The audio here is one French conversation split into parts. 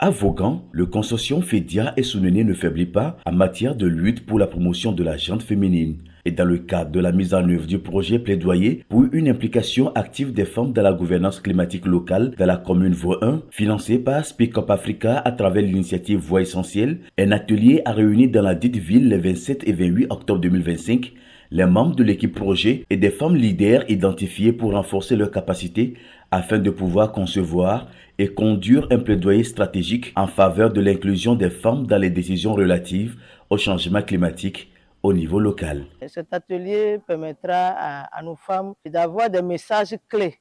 À Vaughan, le consortium FEDIA et Sounené ne faiblit pas en matière de lutte pour la promotion de la gente féminine. Et dans le cadre de la mise en œuvre du projet plaidoyer pour une implication active des femmes dans la gouvernance climatique locale dans la commune Vaud 1, financé par Speak Up Africa à travers l'initiative Voix essentielle, un atelier a réuni dans la dite ville les 27 et 28 octobre 2025 les membres de l'équipe projet et des femmes leaders identifiées pour renforcer leurs capacités afin de pouvoir concevoir et conduire un plaidoyer stratégique en faveur de l'inclusion des femmes dans les décisions relatives au changement climatique au niveau local. Cet atelier permettra à nos femmes d'avoir des messages clés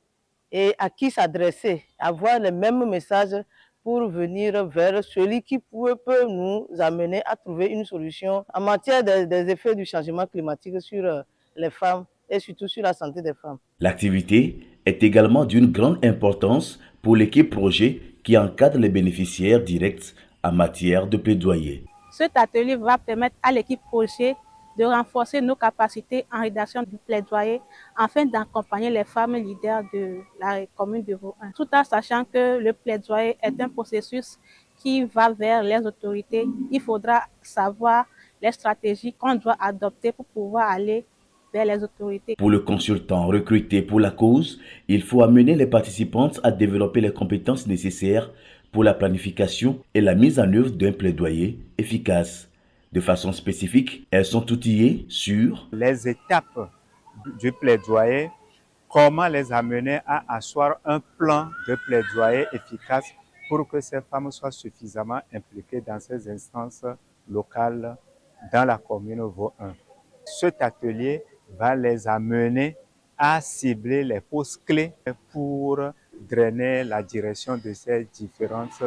et à qui s'adresser, avoir les mêmes messages pour venir vers celui qui peut nous amener à trouver une solution en matière des effets du changement climatique sur les femmes et surtout sur la santé des femmes. L'activité est également d'une grande importance pour l'équipe projet qui encadre les bénéficiaires directs en matière de plaidoyer. Cet atelier va permettre à l'équipe projet de renforcer nos capacités en rédaction du plaidoyer afin d'accompagner les femmes leaders de la commune de Vaud 1, tout en sachant que le plaidoyer est un processus qui va vers les autorités. Il faudra savoir les stratégies qu'on doit adopter pour pouvoir aller vers les autorités. Pour le consultant recruté pour la cause, il faut amener les participantes à développer les compétences nécessaires pour la planification et la mise en œuvre d'un plaidoyer efficace. De façon spécifique, elles sont outillées sur les étapes du plaidoyer, comment les amener à asseoir un plan de plaidoyer efficace pour que ces femmes soient suffisamment impliquées dans ces instances locales dans la commune Vaud 1. Cet atelier va les amener à cibler les postes clés pour drainer la direction de ces différentes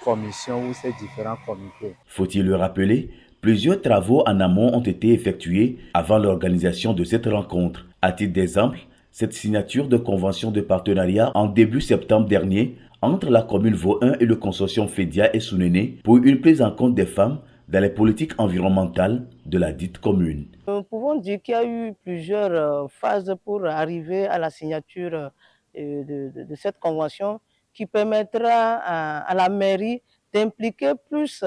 commissions ou ces différents comités. Faut-il le rappeler? Plusieurs travaux en amont ont été effectués avant l'organisation de cette rencontre. À titre d'exemple, cette signature de convention de partenariat en début septembre dernier entre la commune Vaud 1 et le consortium FEDIA et Sounené pour une prise en compte des femmes dans les politiques environnementales de la dite commune. Nous pouvons dire qu'il y a eu plusieurs phases pour arriver à la signature de cette convention qui permettra à la mairie d'impliquer plus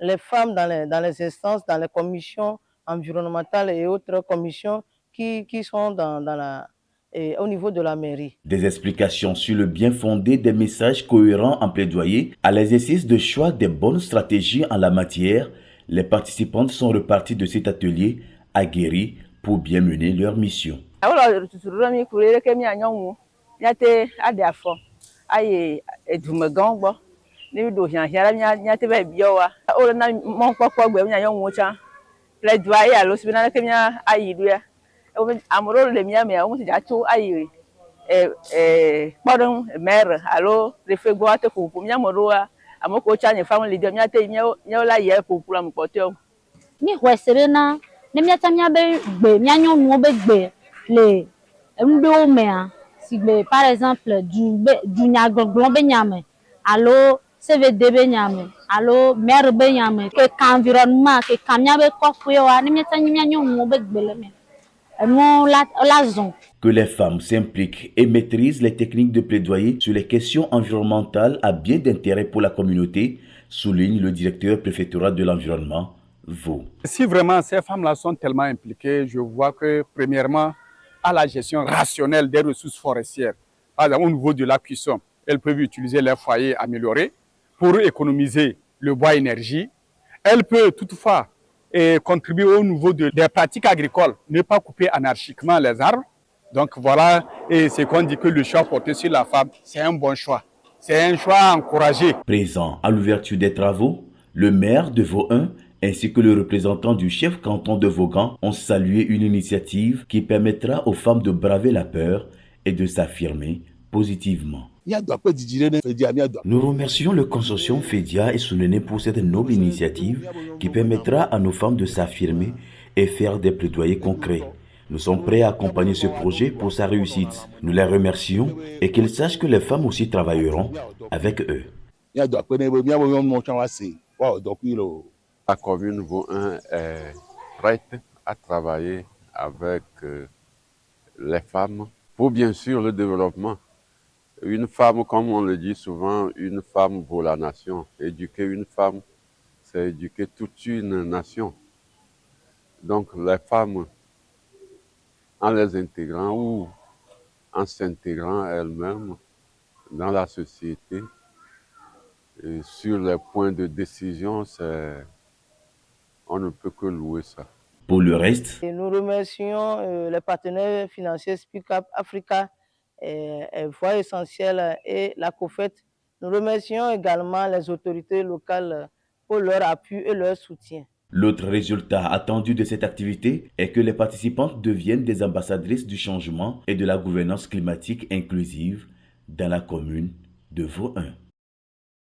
les femmes dans les instances, dans les commissions environnementales et autres commissions qui sont au niveau de la mairie. Des explications sur le bien fondé des messages cohérents en plaidoyer à l'exercice de choix des bonnes stratégies en la matière, les participantes sont reparties de cet atelier aguerries pour bien mener leur mission. Par exemple, du nyagbogblon be nyame, alo CVD be nyame, alo maire be nyame, que environnement, que kamia be kofuyo, ani mieta nyimia nyomo be gbele me. Que les femmes s'impliquent et maîtrisent les techniques de plaidoyer sur les questions environnementales a bien d'intérêt pour la communauté, souligne le directeur préfectoral de l'environnement, Vaud. Si vraiment ces femmes-là sont tellement impliquées, je vois que premièrement, à la gestion rationnelle des ressources forestières, par exemple au niveau de la cuisson, elles peuvent utiliser leurs foyers améliorés pour économiser le bois énergie. Elles peuvent toutefois contribuer au niveau des pratiques agricoles, ne pas couper anarchiquement les arbres. Donc voilà, et c'est qu'on dit que le choix porté sur la femme, c'est un bon choix. C'est un choix encouragé. Présent à l'ouverture des travaux, le maire de Vaud 1 ainsi que le représentant du chef canton de Vaughan ont salué une initiative qui permettra aux femmes de braver la peur et de s'affirmer positivement. Nous remercions le consortium FEDIA et Sounené pour cette noble initiative qui permettra à nos femmes de s'affirmer et faire des plaidoyers concrets. Nous sommes prêts à accompagner ce projet pour sa réussite. Nous les remercions et qu'ils sachent que les femmes aussi travailleront avec eux. La commune Vaud 1 est prête à travailler avec les femmes pour bien sûr le développement Une femme, comme on le dit souvent, une femme vaut la nation. Éduquer une femme, c'est éduquer toute une nation. Donc les femmes, en les intégrant ou en s'intégrant elles-mêmes dans la société, et sur les points de décision, on ne peut que louer ça. Pour le reste, et nous remercions les partenaires financiers Speak Up Africa, Voix Essentielle et la COFET. Nous remercions également les autorités locales pour leur appui et leur soutien. l'autre résultat attendu de cette activité est que les participantes deviennent des ambassadrices du changement et de la gouvernance climatique inclusive dans la commune de Vaux 1.